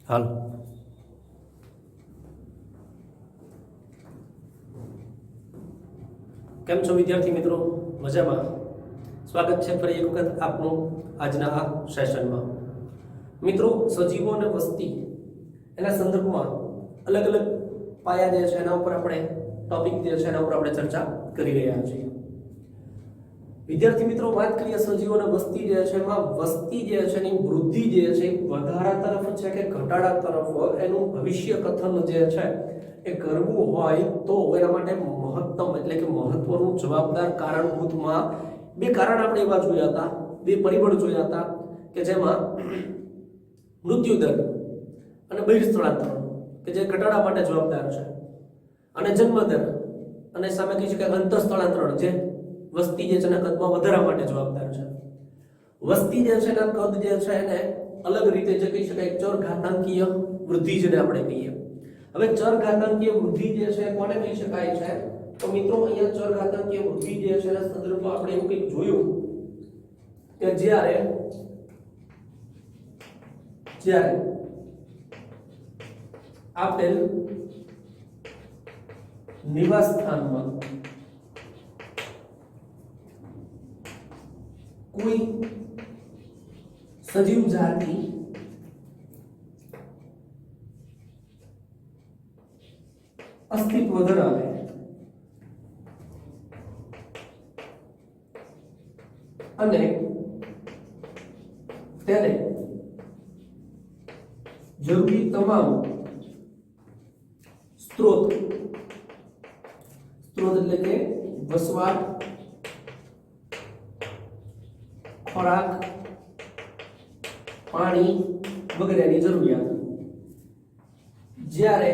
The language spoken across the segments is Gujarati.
હાલ કેમ છો વિદ્યાર્થી મિત્રો? મજામાં? સ્વાગત છે ફરી એક વખત આપનું આજના આ સેશનમાં. મિત્રો, સજીવો અને વસ્તી એના સંદર્ભમાં અલગ અલગ પાયા જે છે એના ઉપર આપણે ટોપિક જે છે એના ઉપર આપણે ચર્ચા કરી રહ્યા છીએ. વિદ્યાર્થી મિત્રો, વાત કરીએ સજીવો અને વસ્તી જે છે એમાં વસ્તી જે છે એની વૃદ્ધિ જે છે વધારા તરફ છે કે ઘટાડા તરફ એનું ભવિષ્ય કથન જે છે એ કરવું હોય તો એના માટે મહત્તમ એટલે કે મહત્વનું જવાબદાર કારણભૂતમાં બે કારણ આપણે એવા જોયા હતા, બે પરિબળ જોયા હતા કે જેમાં મૃત્યુ દર અને બહિર્સ્થળાંતરણ કે જે ઘટાડા માટે જવાબદાર છે, અને જન્મ દર અને સામે કહી શકાય અંતઃસ્થળાંતરણ જે વસ્તી જે છે એના કદમાં વધારા માટે જવાબદાર છે. વસ્તી જે છે એના કદ જે છે એને અલગ રીતે જે કહી શકાય ચર ઘાતાંકીય વૃદ્ધિ જેને આપણે કહીએ. હવે ચર ઘાતાંકીય વૃદ્ધિ જે છે કોને કહી શકાય છે? તો મિત્રો, અહીંયા ચર ઘાતાંકીય વૃદ્ધિ જે છે એના સંદર્ભમાં આપણે એવું કંઈક જોયું કે જ્યારે આપેલ નિવાસ સ્થાનમાં કોઈ સજીવ જાતિ અસ્તિત્વ ધરાવે અને તેને જરૂરી તમામ સ્ત્રોત એટલે કે વસવાટ, ખોરાક, પાણી વગેરેની જરૂરિયાત જ્યારે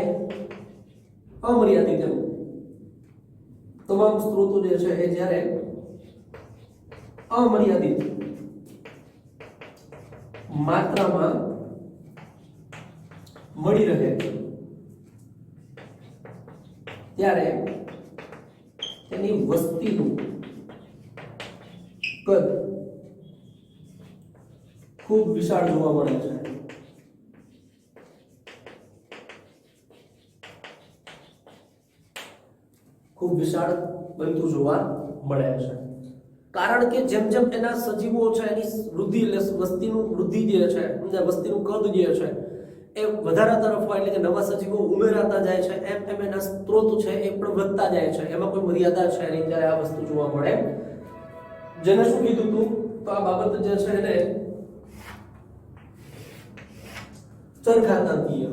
અમર્યાદિત તમામ સ્ત્રોતો જે છે એ જ્યારે અમર્યાદિત માત્રામાં મળી રહે ત્યારે તેની વસ્તીનું કદ ખૂબ વિશાળ જોવા મળે છે. ખૂબ વિશાળ બનતું જોવા મળે છે. કારણ કે જેમ જેમ એના સજીવો છે એની વૃદ્ધિ એટલે વસ્તીનું વૃદ્ધિ જે છે, વસ્તીનું કદ જે છે એ વધારા તરફ હોય એટલે કે નવા સજીવો ઉમેરાતા જાય છે એમ એમ એના સ્ત્રોત છે એ પણ વધતા જાય છે. એમાં કોઈ મર્યાદા છે નહીં ત્યારે આ વસ્તુ જોવા મળે. જેને શું કીધું તું? તો આ બાબત જે છે એને ચરઘાતાંકીય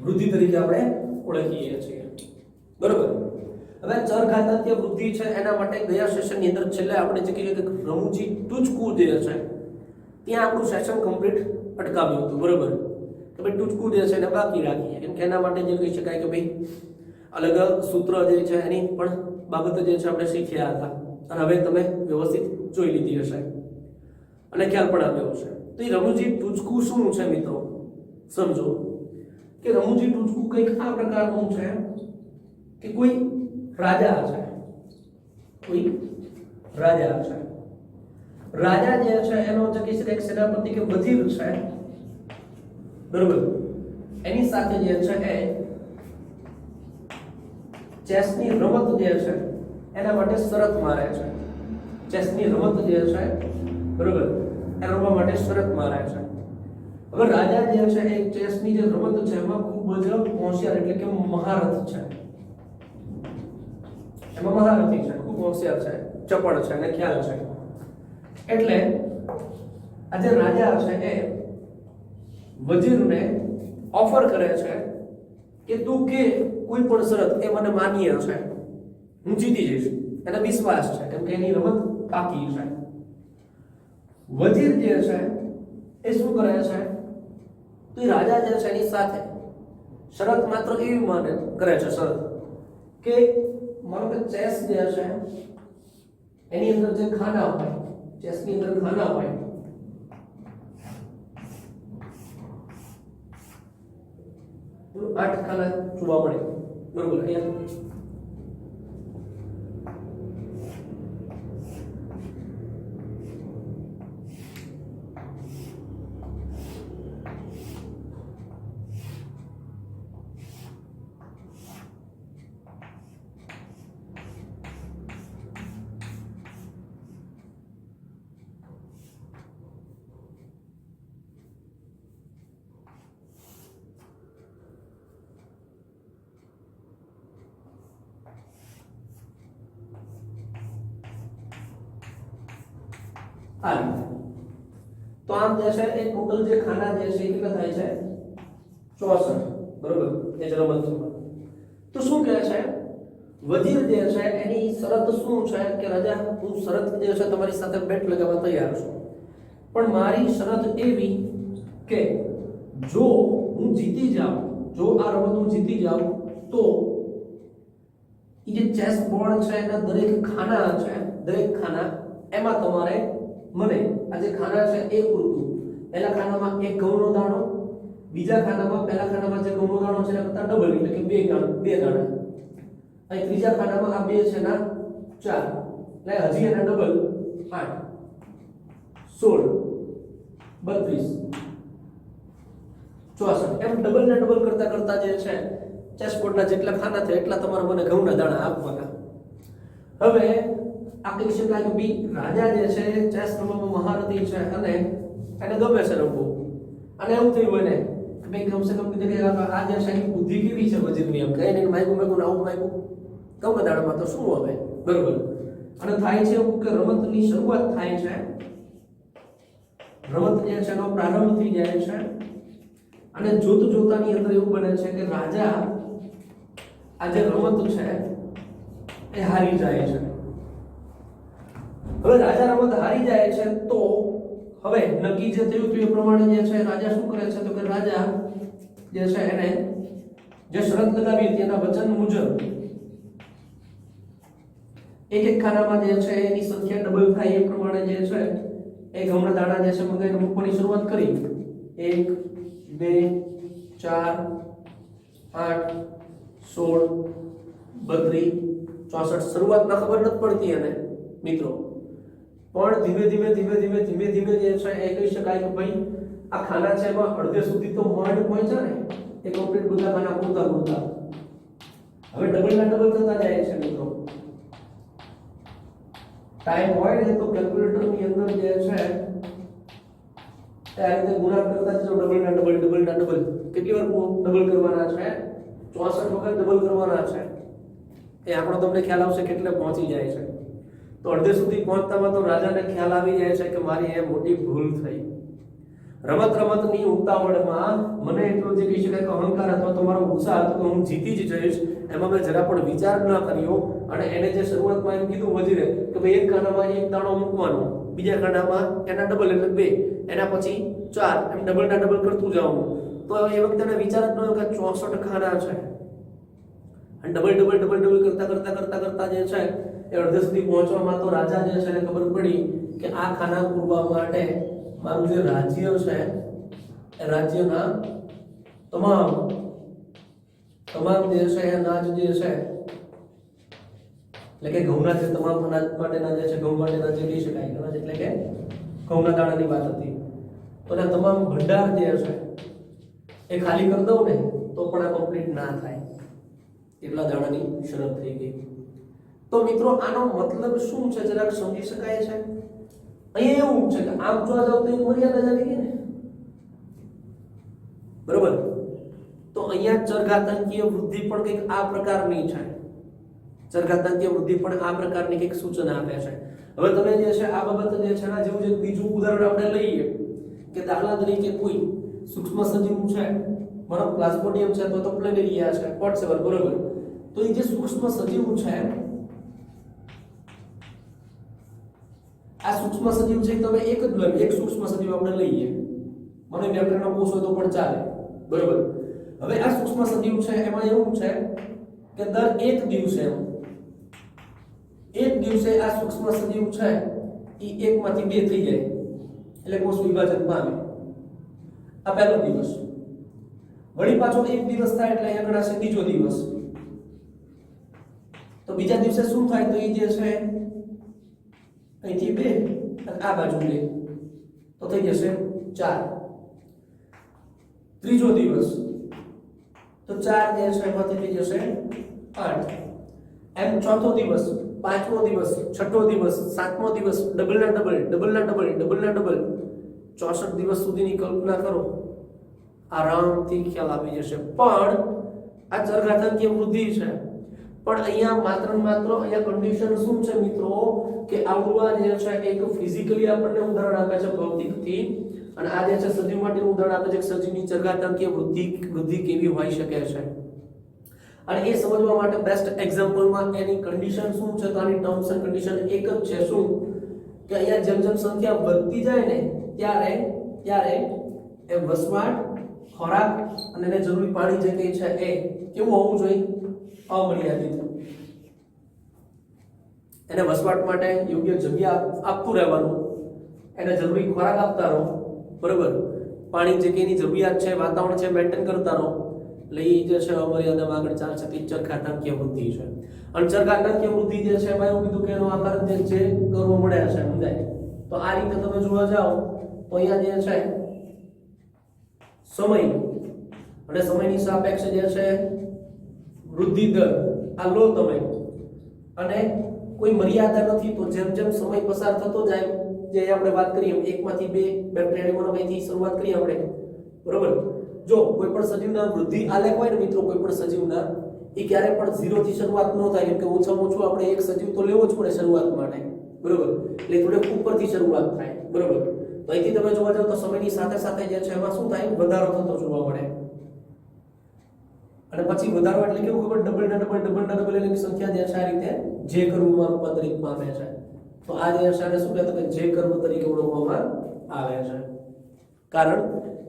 વૃદ્ધિ તરીકે આપણે ઓળખીએ છીએ. બરોબર. હવે ચરઘાતાંકીય વૃદ્ધિ છે એના માટે ગયા સેશનની અંદર છેલ્લે આપણે જે કીધું કે રમૂજી ટૂચકું જે છે ત્યાં આપણું સેશન કમ્પ્લીટ અટકાવ્યું હતું. બરોબર. તો ભાઈ ટૂચકું જે છે એને બાકી રાખીએ કેમ કે એના માટે જે કહી શકાય કે ભાઈ અલગ સૂત્ર જે છે એની પણ બાબત જે છે આપણે શીખ્યા હતા અને હવે તમે વ્યવસ્થિત જોઈ લીધી હશે અને ખ્યાલ પણ આવ્યો હશે. તો એ રમૂજી ટૂચકું શું છે મિત્રો? સમજો કે રમૂજી ટૂચકું કંઈક આ પ્રકારનું છે કે કોઈ રાજા છે, રાજા જે છે એનો જે કહી શકાય સેનાપતિ કે વજીર છે, બરોબર, એની સાથે જે છે એ ચેસની રમત જે છે એના માટે શરત મારે છે. ચેસની રમત જે છે, બરોબર, એ રમવા માટે શરત મારે છે. હવે રાજા જે છે એ ચેસની જે રમત છે એમાં ખૂબ જ હોશિયાર એટલે કે મહારથ છે, એમાં મહારથી છે, ખૂબ હોશિયાર છે, ચપળ છે અને ખ્યાલ છે. એટલે આજે રાજા છે એ વજીરને ઓફર કરે છે કે તું કે કોઈ પણ શરત એ મને માન્ય છે, હું જીતી જઈશ. એને વિશ્વાસ છે કેમ કે એની રમત પાકી છે. વજીર જે છે એ શું કરે છે? તો એ રાજા જે છે એની સાથે શરત માત્ર એવી માને કરે છે શરત કે માનો કે ચેસ જે છે એની અંદર જે ખાના હોય, ચેસની અંદર ખાના હોય, તો 8 ખાના જોવા મળે. બરોબર. અહીંયા આ રીતે. તો આમ જે છે એ ટોટલ જે ખાના જે છે એ કેટલા થાય છે 64 બરોબર એ જ રમતમાં. તો શું કહે છે વજીર જે છે એની શરત શું છે કે રાજા હું શરત જે છે તમારી સાથે બેટ લગાવવા તૈયાર છું, પણ મારી શરત એવી કે જો હું જીતી જાઉં, જો આ રમત હું જીતી જાઉં તો એ જે ચેસ બોર્ડ છે એના દરેક ખાના છે, દરેક ખાના એમાં તમારે મને આ જે ખાના છે એ પૂરતું પહેલા ખાનામાં એક ઘઉંનો દાણો, બીજા ખાનામાં પહેલા ખાનામાં જે ઘઉંનો દાણો છે એના કરતા ડબલ એટલે કે બે દાણા, અને ત્રીજા ખાનામાં આ બે છે ના 4 એટલે હજી એના ડબલ 8 16 32 64 એમ ડબલ ને ડબલ કરતા કરતા જે છે ચેસબોર્ડના જેટલા ખાના છે એટલા તમારે મને ઘઉંના દાણા આપવાના. હવે આ કહી શકાય કે બી રાજા જે છે ચેસ રમવામાં મહારથી છે અને એને ગમે છે રમવું, અને એવું થયું હોય ને કે ભાઈ કમસે કમ કીધું કે આ જે છે એની બુદ્ધિ કેવી છે વજીરની, એમ કહીને માગ્યું આવું માગ્યું ઘઉંના દાણામાં તો શું હવે બરોબર. અને થાય છે એવું કે રમતની શરૂઆત થાય છે, રમત જે છે એનો પ્રારંભ થઈ જાય છે અને જોતાની અંદર એવું બને છે કે રાજા આ જે રમત છે એ હારી જાય છે. હવે રાજા રમત હારી જાય છે તો હવે નક્કી જે થયું એ પ્રમાણે જે છે રાજા શું કરે છે તો કે રાજા જે છે એને જે શરત લગાવી હતી એના વચન મુજબ એક એક ખાનામાં જે છે એની સંખ્યા ડબલ થાય એ પ્રમાણે જે છે એ ઘઉંના દાણા જે છે મગાઈને મૂકવાની શરૂઆત કરી. 1 2 4 8 16 32 64 શરૂઆતમાં ખબર નથી પડતી અને મિત્રો, પણ ધીમે ધીમે જે છે એ કહી શકાય કે ભાઈ આ ખાના છે એમાં અડધે સુધી તો માંડ પહોંચ્યા ને એ કમ્પ્લીટ બધા ખાના પૂરતા હવે ડબલ ના ડબલ થતા જાય છે મિત્રો. ટાઈમ હોય ને તો કેલ્ક્યુલેટર ની અંદર જે છે આ રીતે ગુણાકાર કરતા જજો, ડબલ ના ડબલ કેટલી વાર ડબલ કરવાના છે 64 વખત ડબલ કરવાના છે. એ આપણો તમને ખ્યાલ આવશે કેટલે પહોંચી જાય છે. તો અડધે સુધી પહોંચતામાં તો રાજાને ખ્યાલ આવી જાય છે કે મારી એ મોટી ભૂલ થઈ. રમતની ઉતાવળમાં મને એટલો જે કહી શકાય કે અહંકાર હતો, તમારો ઉત્સાહ હતો કે હું જીતી જ જઈશ, એમાં મેં જરા પણ વિચાર ન કર્યો. અને એને જે શરૂઆતમાં એમ કીધું વજીરે કે ભાઈ એક ખાનામાં એક દાણો મૂકવાનો, બીજા ખાનામાં એના ડબલ એટલે 2, એના પછી 4 એમ ડબલ ના ડબલ કરતું જાઉં. તો એ વખતે એને વિચાર જ ન આવ્યો કે 64 ખાના છે અને ડબલ કરતા જે છે એ અડધે સુધી પહોંચવામાં તો રાજા જે છે એને ખબર પડી કે આ ખાના પૂરવા માટે મારું જે રાજ્ય છે એ રાજ્યના તમામ જે છે અનાજ જે છે એટલે કે ઘઉંના જે તમામ અનાજ માટેના જે છે ઘઉં માટેના જે કહી શકાય અનાજ એટલે કે ઘઉંના દાણાની વાત હતી. તો એના તમામ ભંડાર જે છે એ ખાલી કરી દઉં ને તો પણ આ કમ્પ્લીટ ના થાય એટલા દાણાની શરત થઈ ગઈ. તો મિત્રો આનો મતલબ શું છે જરાક સમજી શકાય છે? અહીંયા એવું છે કે આમ જોવા જાવ તો એક મર્યાદા જ આવી ગઈ ને બરોબર. તો અહીંયા ચરઘાતાંકીય વૃદ્ધિ પણ કંઈક આ પ્રકારની છે, ચરઘાતાંકીય વૃદ્ધિ પણ આ પ્રકારની કંઈક સૂચના આપે છે. હવે તમે જે છે આ બાબત જે છે એના જેવું જે બીજું ઉદાહરણ આપણે લઈએ કે દાખલા તરીકે કોઈ સૂક્ષ્મ સજીવ છે, મારો પ્લાઝ્મોડિયમ છે તો પ્લેનેરિયા છે, વોટસેવર બરોબર. તો એ જે સૂક્ષ્મ સજીવ છે, આ સૂક્ષ્મ સજીવ છે તમે એક જ લો, એક સૂક્ષ્મ સજીવ આપણે લઈએ, મને બેક્ટેરિયાનો કોષ હોય તો પણ ચાલે બરોબર. હવે આ સૂક્ષ્મ સજીવ છે એમાં એવું છે કે દર એક દિવસે આ સૂક્ષ્મ સજીવ છે એ એકમાંથી 2 થઈ જાય એટલે કોષ વિભાજન પામે. આ પહેલો દિવસ. વળી પાછો એક દિવસ થાય એટલે અહીંયા ગણાશે બીજો દિવસ. તો બીજા દિવસે શું થાય તો એ જે છે અહીંથી 2 અને આ બાજુ 2 તો થઈ જશે 4. ત્રીજો દિવસ તો 4 જે છે એમાંથી થઈ જશે 8. એમ ચોથો દિવસ, પાંચમો દિવસ, છઠ્ઠો દિવસ, સાતમો દિવસ, ડબલ ના ડબલ 64 દિવસ સુધીની કલ્પના કરો, આરામથી ખ્યાલ આવી જશે. પણ આ ચરઘાતાંકીય વૃદ્ધિ છે પણ અહીંયા માત્ર ને માત્ર અહીંયા કન્ડિશન શું છે મિત્રો કે આવડું જે છે એક ફિઝિકલી આપણને ઉદાહરણ આપે છે ભૌતિકથી, અને આ જે છે સજીવ માટેનું ઉદાહરણ આપે છે કે સજીવની ચરઘાતાંકીય વૃદ્ધિ કેવી હોઈ શકે છે. અને એ સમજવા માટે બેસ્ટ એક્ઝામ્પલમાં એની કન્ડિશન શું છે તો આની ટર્મ્સ એન્ડ કન્ડિશન એક જ છે. શું કે અહીંયા જેમ જેમ સંખ્યા વધતી જાય ને ત્યારે એ વસવાટ, ખોરાક અને એને જરૂરી પાણી જે કંઈ છે એ કેવું હોવું જોઈએ? અમર્યાદિત. એને વસવાટ માટે યોગ્ય જગ્યા આપતું રહેવાનું, એને જરૂરી ખોરાક આપતા રહો, બરોબર, પાણી જે કંઈની જરૂરિયાત છે, વાતાવરણ છે, મેન્ટેન કરતા રહો. એટલે એ જે છે અમર્યાદામાં આગળ ચાલશે. તે ચરઘાતાંકીય વૃદ્ધિ છે. અને ચરઘાતાંકીય વૃદ્ધિ જે છે એમાં એવું કીધું કે એનો આકાર જે કરવો મળ્યા છે, સમજાય? તો આ રીતે તમે જોવા જાઓ તો અહીંયા જે છે સમય અને સમયની સાપેક્ષે જે છે વૃદ્ધિ દર આ લો તમે, અને કોઈ મર્યાદા નથી. તો જેમ જેમ સમય પસાર થતો જાય, જે આપણે વાત કરીએ 1 માંથી 2 બેક્ટેરિયામાં અહીંથી શરૂઆત કરીએ આપણે, બરોબર. જો કોઈ પણ સજીવના વૃદ્ધિ આલેખ હોય ને મિત્રો, કોઈ પણ સજીવના, એ ક્યારે પણ 0 થી શરૂઆત ન થાય. કેમ કે ઓછામાં ઓછું આપણે એક સજીવ તો લેવો જ પડે શરૂઆત માટે, બરોબર. એટલે થોડે ઉપરથી શરૂઆત થાય, બરોબર. તો અહીંથી તમે જોવા જાવ તો સમયની સાથે સાથે જે છે એમાં શું થાય? વધારો થતો જોવા મળે. અને પછી વધારો એટલે કેવું ખબર? ડબલ એની સંખ્યા જે છે આ રીતે જે કર્વમાં રૂપાંતરિત પામે છે. તો આ જે છે શું કહેવાય? કે જે કર્વ તરીકે ઓળખવામાં આવે છે. કારણ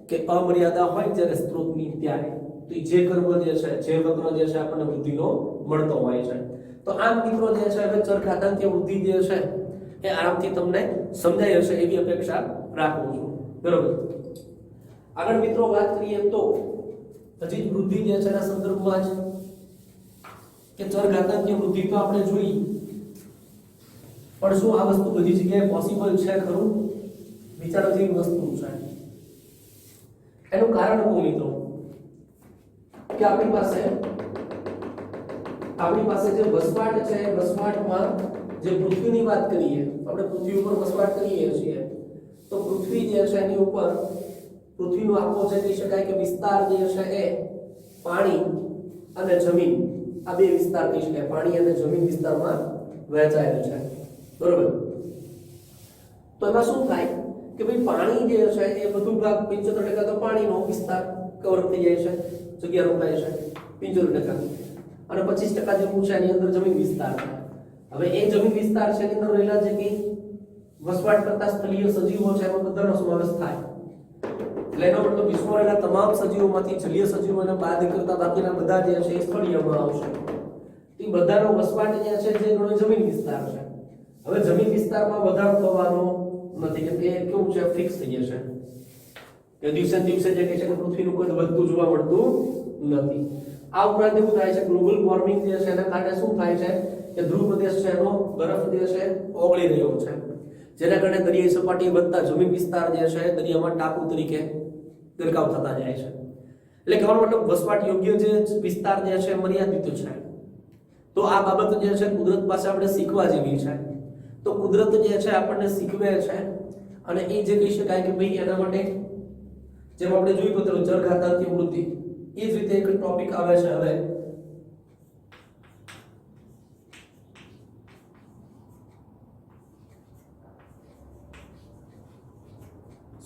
કે અમર્યાદા હોય જ્યારે સ્ત્રોતની ત્યારે તો જે કર્વ જે છે, જે વક્ર જે છે આપણને વૃદ્ધિનો મળતો હોય છે. તો આમ મિત્રો જે છે હવે ચરઘાતાંકીય વૃદ્ધિ જે છે એ આરામથી તમને સમજાઈ હશે એવી અપેક્ષા રાખું છું, બરોબર. આગળ મિત્રો વાત કરીએ તો હજી વૃદ્ધિ જે છે એના સંદર્ભમાં જ કે ચરઘાતાંકીય વૃદ્ધિ તો આપણે જોઈ, પણ શું આ વસ્તુ બધી જગ્યાએ પોસિબલ છે ખરું? વિચારો જેવી વસ્તુ છે. એનું કારણ કહું મિત્રો કે આપણી પાસે જે વસવાટ છે, વસવાટમાં જે પૃથ્વીની વાત કરીએ, આપણે પૃથ્વી ઉપર વસવાટ કરીએ છીએ, તો પૃથ્વી જે છે એની ઉપર પૃથ્વીનો આખો જે કહી શકાય કે વિસ્તાર જે છે એ પાણી અને જમીન, આ બે વિસ્તાર કહી શકાય, પાણી અને જમીન વિસ્તારમાં વહેંચાયેલ છે, બરોબર. તો એમાં શું થાય કે ભાઈ પાણી જે છે એ બધું ભાગ 75% તો પાણીનો વિસ્તાર કવર થઈ જાય છે, જગ્યા રોકાય છે 75%, અને 25% જેવું છે એની અંદર જમીન વિસ્તાર છે. હવે એ જમીન વિસ્તાર છે એની અંદર રહેલા જે કે વસવાટ કરતા સ્થળીય સજીવો છે એમાં બધાનો સમાવેશ થાય. એટલે એનો મતલબ વિશ્વમાં રહેલા તમામ સજીવોમાંથી જલીય સજીવોને બાદ કરતા બાકીના બધા જે છે એ સ્થળીયમાં આવશે. એ બધાનો વસવાટ જે છે જે ગણો જમીન વિસ્તાર છે. હવે જમીન વિસ્તારમાં વધારો થવાનો નથી, કેમ કે કેવું છે ફિક્સ થઈ જશે કે દિવસે દિવસે જે કહે છે કે પૃથ્વીનું કદ વધતું જોવા મળતું નથી. આ ઉપરાંત એવું થાય છે ગ્લોબલ વોર્મિંગ જે છે એના કારણે શું થાય છે કે ધ્રુવ પ્રદેશ છે એનો બરફ જે છે ઓગળી રહ્યો છે, જેના કારણે દરિયાઈ સપાટી વધતા જમીન વિસ્તાર જે છે દરિયામાં ટાપુ તરીકે ગરકાવ થતા જાય છે. એટલે કહેવાનો મતલબ વસવાટ યોગ્ય જે વિસ્તાર જે છે મર્યાદિત છે. તો આ બાબત જે છે કુદરત પાસે આપણે શીખવા જેવી છે. તો કુદરત જે છે આપણને શીખવે છે, અને એ જે કહી શકાય કે ભાઈ એના માટે જેમ આપણે જોયું તો ચરઘાતાંકીય વૃદ્ધિ, એ જ રીતે એક ટોપિક આવે છે હવે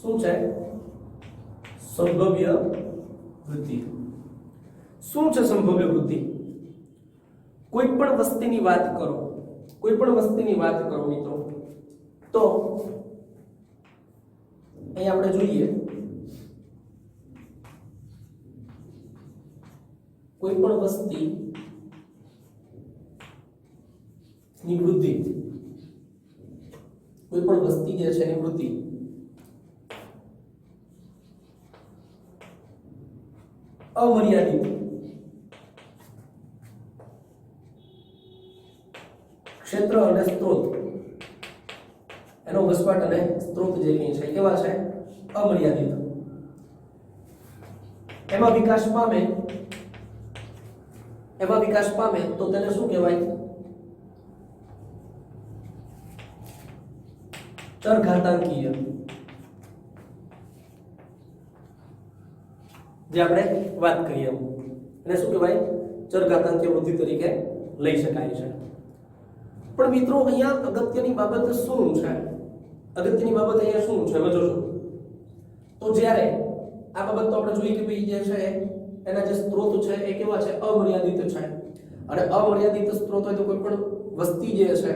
શું છે? સંભવ્ય વૃદ્ધિ. શું છે સંભવ્ય વૃદ્ધિ? કોઈ પણ વસ્તીની વાત કરો, કોઈ પણ વસ્તીની વાત કરો મિત્રો, તો અહીં આપણે જોઈએ કોઈ પણ વસ્તી ની વૃદ્ધિ, કોઈ પણ વસ્તી જે છે એની વૃદ્ધિ અમર્યાદિત ક્ષેત્ર અને સ્ત્રોત, એનો વસવાટ અને સ્ત્રોત જે કંઈ છે કેવા છે? અમર્યાદિત. એમાં વિકાસ પામે તો તેને શું કહેવાય? ચરઘાતાંકીય. જે આપણે વાત કરીએ એને શું કહેવાય? ચરઘાતાંકીય વૃદ્ધિ તરીકે લઈ શકાય છે। પણ મિત્રો અહીંયા અગત્યની બાબત શું છે? અગત્યની બાબત અહીંયા શું છે હવે જોજો। તો જ્યારે આ બાબત તો આપણે જોઈએ કે ભાઈ જે છે એના જે સ્ત્રોત છે એ કેવા છે? અમર્યાદિત છે। અને અમર્યાદિત સ્ત્રોત હોય તો કોઈ પણ વસ્તી જે છે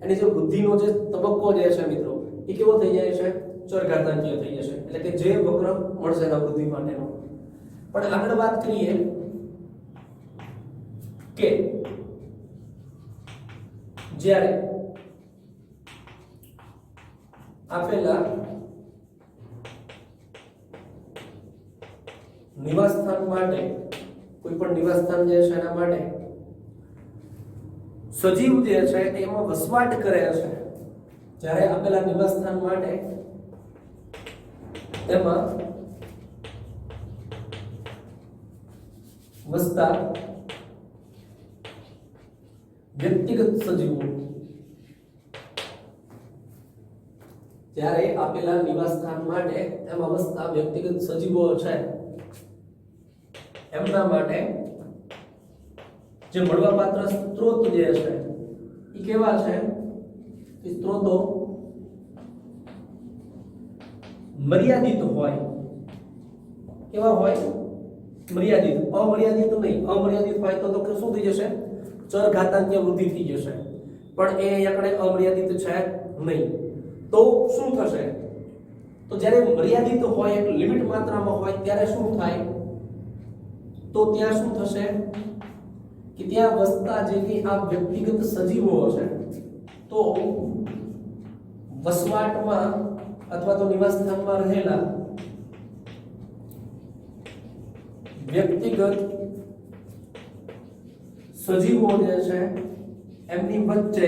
એની જે બુદ્ધિનો જે તબક્કો જે છે મિત્રો એ કેવો થઈ જાય છે? ચરઘાતાંકીય થઈ જશે, એટલે કે જે વક્ર મળશે એના બુદ્ધિ માટેનો। પણ આગળ વાત કરીએ કે જ્યારે આપેલા નિવાસસ્થાન માટે કોઈ પણ નિવાસસ્થાન જે છે એના માટે સજીવ જે છે એમાં વસવાટ કરે છે, જ્યારે આપેલા નિવાસસ્થાન માટે એમાં વસતા વ્યક્તિગત સજીવો, જ્યારે આપેલા નિવાસસ્થાન માટે એમાં વસતા વ્યક્તિગત સજીવો છે એમના માટે જે મળવાપાત્ર સ્ત્રોત જે છે એ કેવા છે? કે સ્ત્રોતો મર્યાદિત હોય। કેવા હોય? મર્યાદિત। અમર્યાદિત નહીં। અમર્યાદિત હોય તો શું થઈ જશે? ચરઘાતાંકીય વૃદ્ધિ થઈ જશે। પણ એ અહીંયા અમર્યાદિત છે નહીં, તો શું થશે? તો જ્યારે મર્યાદિત હોય, એક લિમિટ માત્રામાં હોય ત્યારે શું થાય? તો ત્યાં શું થશે કે ત્યાં વસતા જે કે આ વ્યક્તિગત સજીવો છે તો વસવાટમાં અથવા તો નિવાસસ્થાનમાં રહેલા વ્યક્તિગત સજીવો જે છે એમની વચ્ચે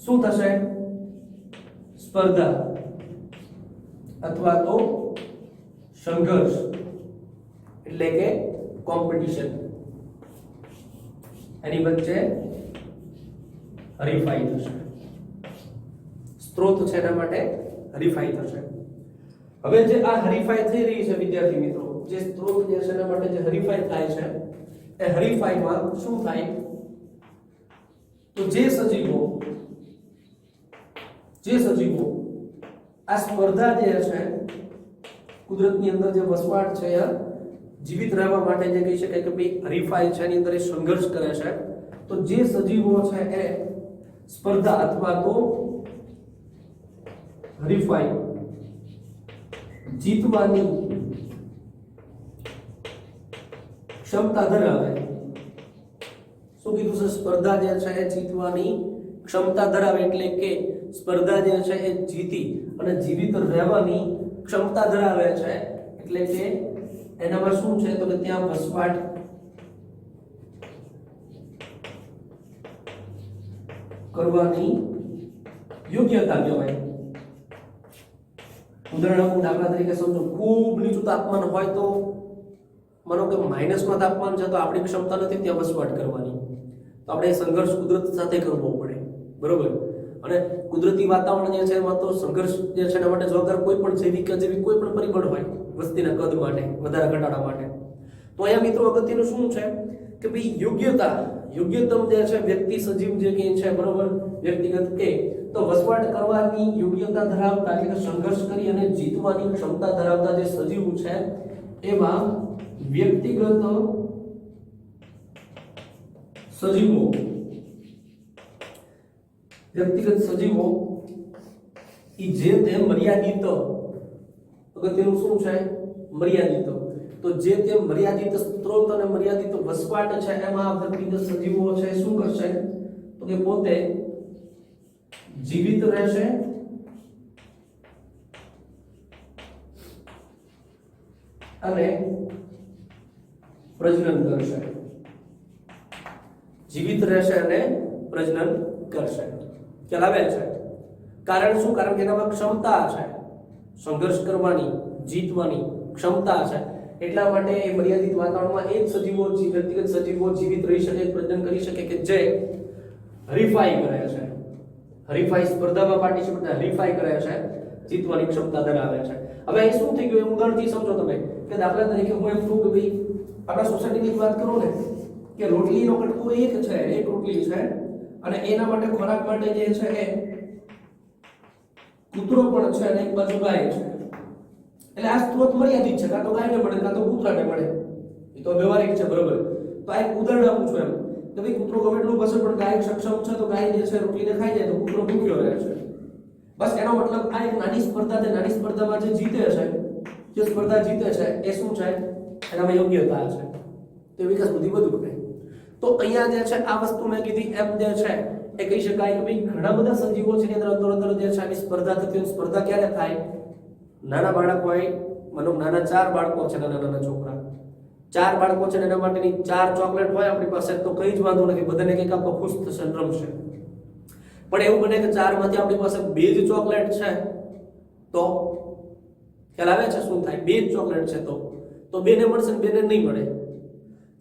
શું થશે? સ્પર્ધા અથવા તો સંઘર્ષ, એટલે કે કોમ્પિટિશન, એની વચ્ચે હરીફાઈ થશે। સ્ત્રોત છે એના માટે હરીફાઈ થશે। હવે જે આ હરીફાઈ થઈ રહી છે વિદ્યાર્થી મિત્રો, જે સ્ત્રોત જે છે એના માટે જે હરીફાઈ થાય છે એ હરીફાઈમાં શું થાય? તો જે સજીવો આ સ્પર્ધા જે છે કુદરતની અંદર જે વસવાટ છે જીવિત રહેવા માટે જે કહી શકાય કે ભાઈ હરીફાઈ છે એની અંદર એ સંઘર્ષ કરે છે, તો જે સજીવો છે એ સ્પર્ધા અથવા તો હરીફાઈ જીતવાની ક્ષમતા ધરાવે। શું કીધું છે? સ્પર્ધા જે છે એ જીતવાની ક્ષમતા ધરાવે, એટલે કે સ્પર્ધા જે છે એ જીતી અને જીવિત રહેવાની ક્ષમતા ધરાવે છે। એટલે કે એનામાં શું છે? તો કે ત્યાં વસવાટ કરવાની યોગ્યતા કહેવાય। ઉદાહરણ દાખલા તરીકે સમજો, ખૂબ નીચું તાપમાન હોય તો માનો કે માઇનસમાં તાપમાન છે તો આપણી ક્ષમતા નથી ત્યાં વસવાટ કરવાની, તો આપણે સંઘર્ષ કુદરત સાથે કરવો પડે, બરોબર? અને કુદરતી વાતાવરણ જે છે એમાં તો સંઘર્ષ જે છે એના માટે જવાબદાર કોઈ પણ જૈવિક કે જેવી કોઈ પણ પરિબળ હોય વસ્તીના કદ માટે, વધારા ઘટાડા માટે। તો અહીંયા મિત્રો અગત્યનું શું છે કે ભાઈ યોગ્યતમ જે છે વ્યક્તિ સજીવ જે કે છે, બરોબર, વ્યક્તિગત કે તો વસવાટ કરવાની યોગ્યતા ધરાવતા, એટલે કે સંઘર્ષ કરી અને જીતવાની ક્ષમતા ધરાવતા જે સજીવ છે એમાં વ્યક્તિગત સજીવો ઈ જે તે મર્યાદિત, અગત્યનું શું છે? મર્યાદિત। તો જે તે મર્યાદિત સ્ત્રોત અને મર્યાદિત વસવાટ છે એમાં વ્યક્તિગત સજીવો છે શું કરશે? તો કે પોતે જીવિત રહેશે અને પ્રજનન કરશે। જીવિત રહેશે અને પ્રજનન કરશે। ખ્યાલ આવે છે? કારણ શું? કારણ કે એનામાં ક્ષમતા છે સંઘર્ષ કરવાની, જીતવાની ક્ષમતા છે, એટલા માટે એ મર્યાદિત વાતાવરણમાં એ જ સજીવો, વ્યક્તિગત સજીવો જીવિત રહી શકે, પ્રજનન કરી શકે કે જે હરીફાઈ કરે છે, હરીફાઈ સ્પર્ધામાં પાર્ટિસિપેટ હરીફાઈ કરે છે, જીતવાની ક્ષમતા ધરાવે છે। હવે અહીં શું થઈ ગયું એ ઉદાહરણથી સમજો તમે, કે દાખલા તરીકે હું એમ કહું કે ભાઈ આપણા સોસાયટીની વાત કરું ને કે રોટલીનો કટકો એક છે, એક રોટલી છે, અને એના માટે ખોરાક માટે જે છે એ કૂતરો પણ છે અને એક બાજુ ગાય છે. એટલે આ સ્ત્રોત મર્યાદિત છે, કાં તો ગાયને મળે કાં તો કૂતરાને મળે. એ તો વ્યવહારિક છે, બરોબર. તો આ એક ઉદાહરણ આપું છું એમ કે ભાઈ કૂતરો ગમે એટલું પસંદ પણ ગાય સક્ષમ છે તો ગાય જે છે રોટલીને ખાઈ જાય તો કૂતરો ભૂખ્યો રહે છે. બસ એનો મતલબ આ એક નાની સ્પર્ધા છે, નાની સ્પર્ધામાં જે જીતે છે, જે સ્પર્ધા જીતે છે એ શું છે, એનામાં યોગ્યતા છે. તો વિકાસ બુદ્ધિ બધું કરે. તો અહીંયા જે છે આ વસ્તુ મેં કીધી એમ જે છે એ કહી શકાય કે ભાઈ ઘણા બધા સજીવો છે એની અંદર અંદરો જે છે આની સ્પર્ધા થતી હોય. સ્પર્ધા ક્યારે થાય? નાના બાળક હોય, મનો નાના 4 બાળકો છે, નાના છોકરા 4 બાળકો છે, એના માટેની 4 ચોકલેટ હોય આપણી પાસે તો કઈ જ વાંધો નથી, બધાને કંઈક આપો ખુશ થશે, રમશે. પણ એવું બને કે 4 માંથી આપણી પાસે 2 જ ચોકલેટ છે તો ખ્યાલ આવે છે શું થાય? 2 જ ચોકલેટ છે તો 2 ને મળશે ને 2 ને નહીં મળે.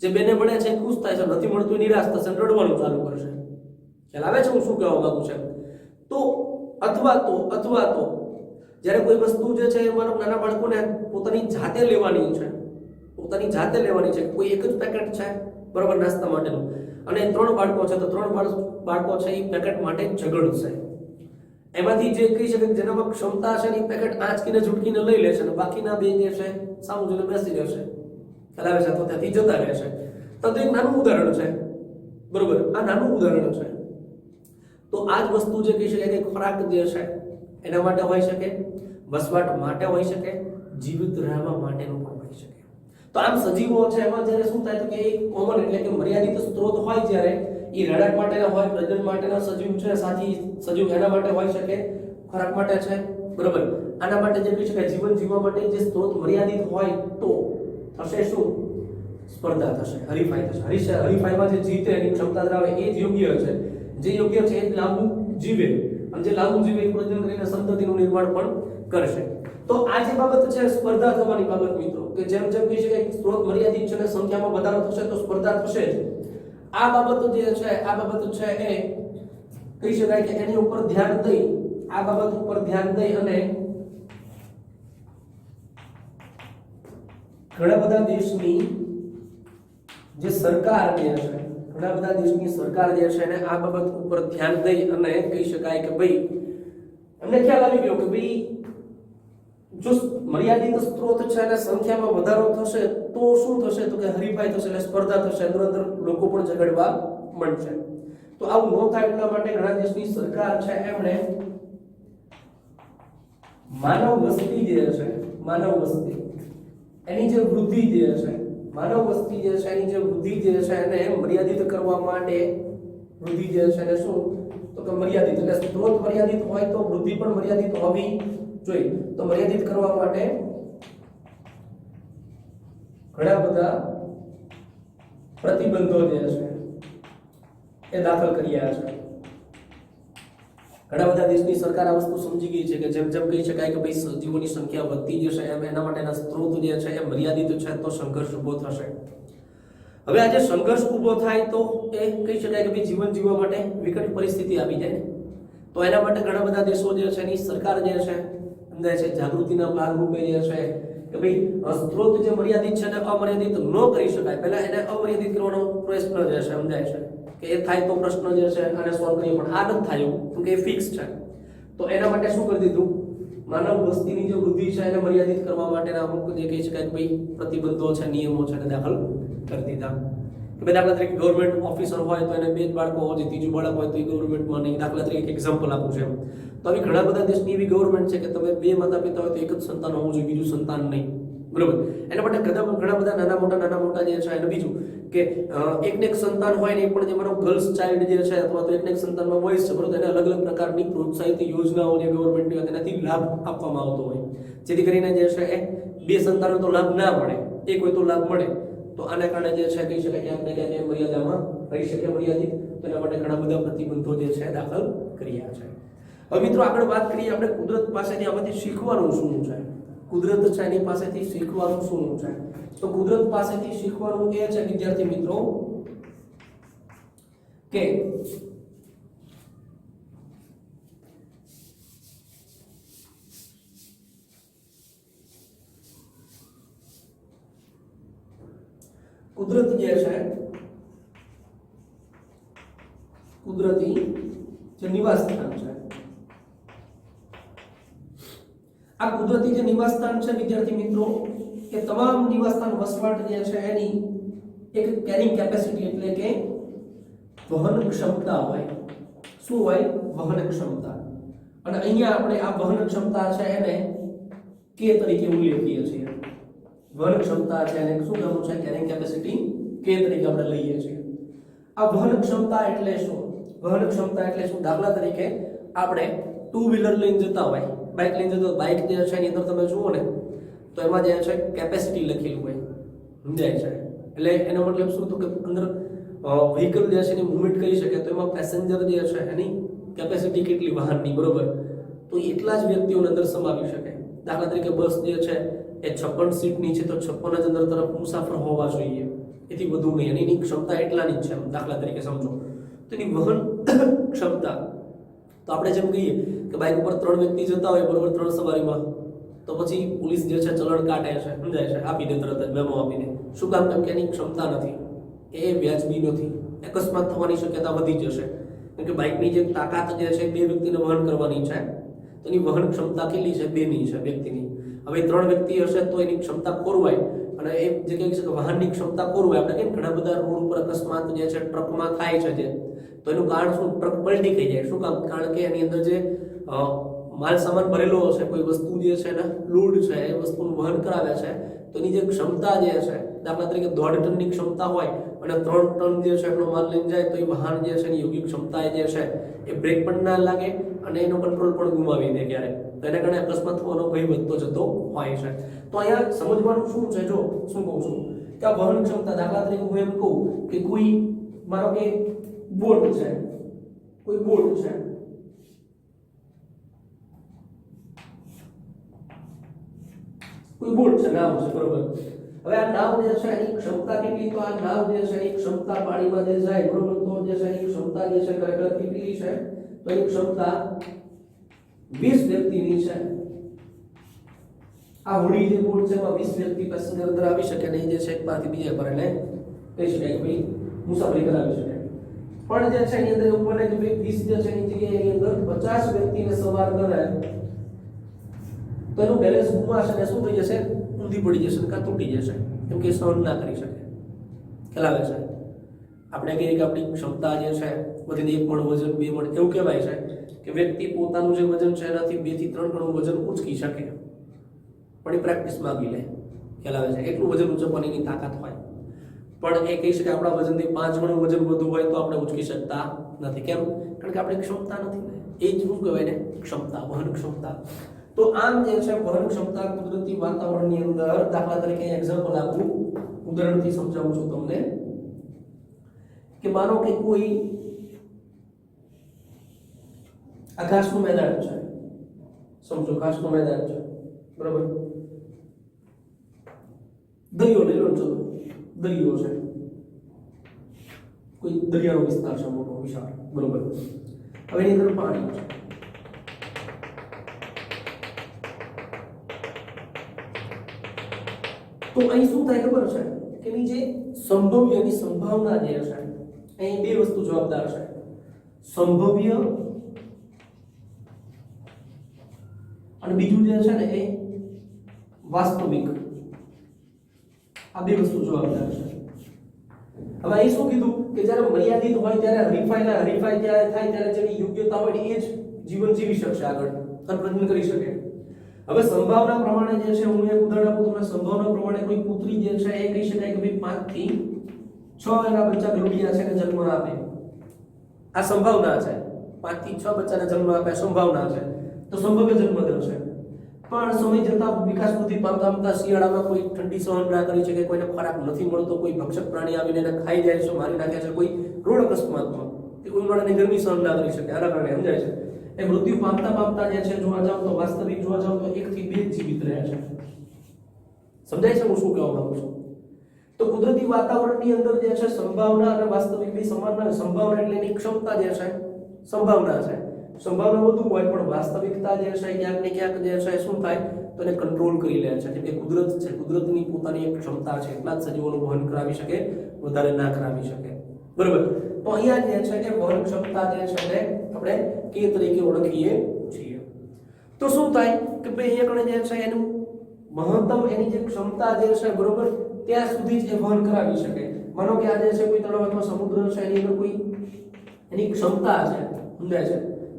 જે 2 ને મળે છે એ ખુશ થાય છે, નથી મળતું નિરાશ થશે, રડવાનું ચાલુ કરશે. ખ્યાલ આવે છે હું શું કહેવા માંગુ છું? તો અથવા તો જ્યારે કોઈ વસ્તુ જે છે એ માનો નાના બાળકોને પોતાની જાતે લેવાની છે, કોઈ એક જ પેકેટ છે બરોબર નાસ્તા માટેનું, અને 3 બાળકો છે તો 3 બાળકો છે એ પેકેટ માટે ઝઘડશે. એમાંથી જે કહી શકે જેનામાં ક્ષમતા છે એ પેકેટ આંચકીને ઝૂટકીને લઈ લેશે અને બાકીના 2 જે છે સામું જોઈને બેસી રહેશે. ખ્યાલ આવે છે? તો ત્યાંથી જતા રહેશે. તો એક નાનું ઉદાહરણ છે, બરોબર. આ નાનું ઉદાહરણ છે. તો આ જ વસ્તુ જે કહી શકાય કે ખોરાક જે છે એના માટે હોઈ શકે, વસવાટ માટે હોઈ શકે, જીવિત રહેવા માટેનું પણ હોઈ શકે. તો આમ સજીવો છે એમાં જ્યારે શું થાય તો કે એક કોમન એટલે કે મર્યાદિત સ્ત્રોત હોય, જ્યારે એ રહેણાંક માટેના હોય, પ્રજનન માટેના સજીવ છે, સાથી સજીવ એના માટે હોઈ શકે, ખોરાક માટે છે, બરોબર. આના માટે જે કહી શકાય જીવન જીવવા માટે જે સ્ત્રોત મર્યાદિત હોય તો થશે શું? સ્પર્ધા થશે, હરીફાઈ થશે. હરીફાઈમાં જે જીતે એની ક્ષમતા ધરાવે એ જ યોગ્ય છે, જે યોગ્ય છે એ લાંબુ જીવે, અને જે લાંબુ જીવે એ પ્રજનન કરીને સંતતિનું નિર્માણ પણ કરશે. તો આ જે બાબત છે સ્પર્ધા થવાની બાબત મિત્રો, કે જેમ કહી શકાય સ્ત્રોત મર્યાદિત છે અને સંખ્યામાં વધારો થશે તો સ્પર્ધા થશે જ. આ બાબત જે છે એ કહી શકાય કે એની ઉપર ધ્યાન દઈ, આ બાબત ઉપર ધ્યાન દઈ અને ઘણા બધા દેશની જે સરકાર જે છે, ઘણા બધા દેશની સરકાર જે છે એને આ બાબત ઉપર ધ્યાન દઈ અને કહી શકાય કે ભાઈ એમને ખ્યાલ આવી ગયો કે ભાઈ જો મર્યાદિત સ્ત્રોત છે અને સંખ્યામાં વધારો થશે તો શું થશે તો કે હરીફાઈ થશે, એટલે સ્પર્ધા થશે, અંદર લોકો પણ ઝઘડવા માંડશે. તો આવું ન થાય એટલા માટે ઘણા દેશની સરકાર છે એમણે માનવ વસ્તી જે છે, એની જે વૃદ્ધિ જે છે, એની જે વૃદ્ધિ જે છે એને મર્યાદિત કરવા માટે, વૃદ્ધિ જે છે એને શું તો કે મર્યાદિત, એટલે સ્ત્રોત મર્યાદિત હોય તો વૃદ્ધિ પણ મર્યાદિત હોવી જોઈએ. તો મર્યાદિત કરવા માટે ઘણા બધા પ્રતિબંધો જે છે એ દાખલ કર્યા છે. ઘણા બધા દેશની સરકાર આ વસ્તુ સમજી ગઈ છે કે જેમ કહી શકાય કે ભાઈ સજીવોની સંખ્યા વધતી જશે એમ એના માટેના સ્ત્રોત જે છે એ મર્યાદિત છે તો સંઘર્ષ ઊભો થશે. હવે આજે સંઘર્ષ ઊભો થાય તો એ કહી શકાય કે ભાઈ જીવન જીવવા માટે વિકટ પરિસ્થિતિ આવી જાય. તો એના માટે ઘણા બધા દેશો જે છે એની સરકાર જે છે અંદર છે જાગૃતિના ભાગરૂપે જે છે કે ભાઈ સ્ત્રોત જે મર્યાદિત છે ને અમર્યાદિત ન કરી શકાય, પહેલા એને અમર્યાદિત કરવાનો પ્રયત્ન જે છે સમજાય છે કે એ થાય તો પ્રશ્ન જે છે આને સોલ્વ કરીએ, પણ આ નથી થાય કેમ કે એ ફિક્સ છે. તો એના માટે શું કરી દીધું, માનવ વસ્તીની જે વૃદ્ધિ છે એને મર્યાદિત કરવા માટેના અમુક જે કહી શકાય કે ભાઈ પ્રતિબંધો છે, નિયમો છે એને દાખલ કરી દીધા. કે ભાઈ દાખલા તરીકે ગવર્મેન્ટ ઓફિસર હોય તો એને 2 બાળકો હોય, ત્રીજું બાળક હોય તો એ ગવર્મેન્ટમાં નહીં. દાખલા તરીકે એક્ઝામ્પલ આપું છું. તો આવી ઘણા બધા દેશની એવી ગવર્મેન્ટ છે કે તમે 2 માતા પિતા હોય તો એક જ સંતાન હોવું જોઈએ, બીજું સંતાન નહીં, બરોબર. એના માટે ઘણા બધા નાના મોટા જે છે અને બીજું કે એકને એક સંતાન હોય ને એ પણ જે મારો ગર્લ્સ ચાઇલ્ડ જે છે અથવા તો એકને એક સંતાનમાં બોયઝ છે બરોબર, એને અલગ પ્રકારની પ્રોત્સાહિત યોજનાઓ જે ગવર્મેન્ટની હોય તેનાથી લાભ આપવામાં આવતો હોય, જેથી કરીને જે છે એ 2 સંતાનો તો લાભ ના મળે, એક હોય તો લાભ મળે. તો આના કારણે જે છે કહી શકાય ક્યાંક ને ક્યાંક મર્યાદામાં રહી શકે મર્યાદિત. તો એના માટે ઘણા બધા પ્રતિબંધો જે છે દાખલ કર્યા છે. હવે મિત્રો આગળ વાત કરીએ આપણે કુદરત પાસેથી આમાંથી શીખવાનું શું છે. કુદરત છે એની પાસેથી શીખવાનું શું છે? તો કુદરત પાસેથી શીખવાનું એ છે વિદ્યાર્થી મિત્રો કે કુદરત જે છે કુદરતી જે નિવાસ સ્થાન છે, આ કુદરતી જે નિવાસ સ્થાન છે વિદ્યાર્થી મિત્રો, એ તમામ નિવાસ સ્થાન વસવાટ જે છે એની એક કેરિંગ કેપેસિટી એટલે કે વહન ક્ષમતા હોય. શું હોય? વહન ક્ષમતા. અને અહીંયા આપણે આ વહન ક્ષમતા છે એને કે તરીકે ઉલ્લેખીએ છીએ. વહન ક્ષમતા છે એને શું કહેવું છે? કેરિંગ કેપેસિટી કે તરીકે આપણે લઈએ છીએ. આ વહન ક્ષમતા એટલે શું? વહન ક્ષમતા એટલે શું? દાખલા તરીકે આપણે ટુ વ્હીલર લઈને જતા હોય, બાઇક લઈને જતો, બાઇક જે છે એની અંદર તમે જુઓ ને તો એમાં જે છે કેપેસિટી લખેલું હોય, સમજાય છે? એટલે એનો મતલબ શું? તો કે અંદર વ્હીકલ જે છે એની મૂવમેન્ટ કરી શકે, તો એમાં પેસેન્જર જે છે એની કેપેસિટી કેટલી વાહનની, બરોબર? તો એટલા જ વ્યક્તિઓને અંદર સમાવી શકે. દાખલા તરીકે બસ જે છે એ 56 સીટની છે, તો 56 જ અંદર તરફ મુસાફર હોવા જોઈએ, એથી વધુ નહીં. અને એની ક્ષમતા એટલાની જ છે, દાખલા તરીકે સમજો. તો એની વહન ક્ષમતા, તો આપણે જેમ કહીએ કે બાઇક ઉપર 3 વ્યક્તિ જતા હોય, બરોબર, 3 સવારીમાં, તો પછી પોલીસ જે છે ચલણ કાઢે છે, સમજાય છે? આપી દે તરત જ, મેમો આપી દે. શું કામ? કેમ કે એની ક્ષમતા નથી, એ વ્યાજબી નથી, અકસ્માત થવાની શક્યતા વધી જશે. કેમ કે બાઇકની જે તાકાત જે છે 2 વ્યક્તિને વહન કરવાની છે, તો એની વહન ક્ષમતા કેટલી છે? 2 ની છે વ્યક્તિની. હવે 3 વ્યક્તિ હશે તો એની ક્ષમતા ખોરવાય, અને એ જે કહે છે કે વાહનની ક્ષમતા ખોરવાય. આપણે કેમ ઘણા બધા રોડ ઉપર અકસ્માત જે છે ટ્રકમાં થાય છે, જે તો એનું કારણ શું? ટ્રક પલટી થઈ જાય. શું કામ? કારણ કે એની અંદર જે માલ સામાન ભરેલો હશે, કોઈ વસ્તુ જે છે ને લોડ છે, એ વસ્તુનું વહન કરાવે છે, તો એની જે ક્ષમતા જે છે, દાખલા તરીકે 1.5 ટનની ક્ષમતા હોય અને 3 ટન જે છે એટલો માલ લઈને જાય, તો એ વાહન જે છે એની યોગ્ય ક્ષમતા જે છે એ બ્રેક પણ ના લાગે અને એનો કંટ્રોલ પણ ગુમાવી દે ક્યારેક. તો એના કારણે અકસ્માત થવાનો ભય વધતો જતો હોય છે. તો અહીંયા સમજવાનું શું છે? જો શું કહું છું કે આ વહન ક્ષમતા, દાખલા તરીકે હું એમ કહું કે કોઈ મારો કે બોટ છે, કોઈ બોટ છે, કોઈ બોટ છે, નાવ છે, બરોબર? હવે આ નાવ જે છે એની ક્ષમતા કેટલી? તો આ નાવ જે છે એની ક્ષમતા પાણીમાં જે જાય, બરોબર, તો જે છે એની ક્ષમતા જે છે ખરેખર કેટલી છે? તો એની ક્ષમતા 20 વ્યક્તિની છે. આ હોડી જે બોટ છે એમાં 20 વ્યક્તિ પેસેન્જર અંદર આવી શકે ને, જે છે એક પારથી બીજા પર એને કહી શકાય કે ભાઈ મુસાફરી કરાવી શકે. પણ જે છે એની અંદર એવું બને કે ભાઈ 20 જે છે એની જગ્યાએ એની અંદર 50 વ્યક્તિને સવાર કરે, તો એનું બેલેન્સ ગુમાશે ને શું થઈ જશે? ઊંધી પડી જશે, કાં તૂટી જશે, કેમ કે સહન ના કરી શકે. ખ્યાલ આવે છે? આપણે કહીએ કે આપણી ક્ષમતા જે છે બધી 1 મણ વજન, 2 મણ, એવું કહેવાય છે કે વ્યક્તિ પોતાનું જે વજન છે એનાથી 2 થી 3 ગણું વજન ઉંચકી શકે, પણ એ પ્રેક્ટિસ માંગી લે. ખ્યાલ આવે છે? એટલું વજન ઉંચકવાની એની તાકાત હોય, પણ એ કહી શકે આપણા વજનથી 5 ગણું વજન વધુ હોય તો આપણે ઉંચકી શકતા નથી. કેમ? કારણ કે આપણી ક્ષમતા નથી. એ જ શું કહેવાય ને? ક્ષમતા, વહન ક્ષમતા. તો આમ જે છે વહન ક્ષમતા કુદરતી વાતાવરણની અંદર, દાખલા તરીકે એક્ઝામ્પલ આપું, ઉદાહરણથી સમજાવું છું તમને કે માનો કે કોઈ આ ઘાસનું મેદાન છે, સમજો ઘાસનું મેદાન છે, બરાબર? દરિયો લઈ લો, ચલો દરિયો છે, કોઈ દરિયાનો વિસ્તાર છે મોટો વિશાળ, બરોબર? હવે એની અંદર પાણી છે. તો અહીં શું થાય ખબર છે કે એની જે સંભવ્ય એની સંભાવના જે છે, અહીં 2 વસ્તુ જવાબદાર છે: સંભવ્ય અને બીજું જે છે ને એ વાસ્તવિક. આ 2 વસ્તુ જવાબદાર છે. હવે અહીં શું કીધું કે જ્યારે મર્યાદિત હોય ત્યારે હરીફાઈ જ્યારે થાય ત્યારે જેની યોગ્યતા હોય એ જ જીવન જીવી શકશે, આગળ પ્રજનન કરી શકે. હવે સંભાવના પ્રમાણે જે છે, હું એક ઉદાહરણ આપું તમને. સંભાવના પ્રમાણે કોઈ પુત્રી જે છે એ કહી શકાય કે ભાઈ 5 થી 6 એના બચ્ચા ગલુડિયા છે ને જન્મ આપે. આ સંભાવના છે. 5 થી 6 બચ્ચાને જન્મ આપે સંભાવના છે, તો સંભવ્ય જન્મદર છે. પણ સમય જતા વિકાસ વૃદ્ધિ પામતા શિયાળામાં કોઈ ઠંડી સહન ના કરી શકે, કોઈને ખોરાક નથી મળતો, કોઈ ભક્ષક પ્રાણી આવીને એને ખાઈ જાય છે, મારી નાખે છે, કોઈ રોડ અકસ્માતમાં કે કોઈ ઉનાળાની ગરમી સહન ના કરી શકે, આના કારણે સમજાય છે એ મૃત્યુ પામતા જે છે જોવા જાવ તો વાસ્તવિક જોવા જાવ તો 1 થી 2 જીવિત રહે છે. સમજાય છે હું શું કહેવા માંગુ છું? તો કુદરતી વાતાવરણની અંદર જે છે સંભાવના અને વાસ્તવિક ની સમાનતા. સંભાવના એટલે એની ક્ષમતા જે છે, સંભાવના છે, સંભાવના વધુ હોય, પણ વાસ્તવિકતા જે છે ક્યાંક ને ક્યાંક જે છે શું થાય તો એને કંટ્રોલ કરી લે છે. કે કુદરત છે, કુદરતની પોતાની એક ક્ષમતા છે, એટલા જ સજીવોનું વહન કરાવી શકે, વધારે ના કરાવી શકે, બરાબર? તો અહીંયા જે છે કે વહન ક્ષમતા જે છે એને આપણે કે તરીકે ઓળખીએ છીએ. તો શું થાય કે ભાઈ અહીંયા કણે જે છે એનું મહત્તમ એની જે ક્ષમતા જે છે બરોબર ત્યાં સુધી જ એ વહન કરાવી શકે. માનો કે આ જે છે કોઈ તળાવ અથવા સમુદ્ર છે એની અંદર કોઈ એની ક્ષમતા છે સમજાય છે.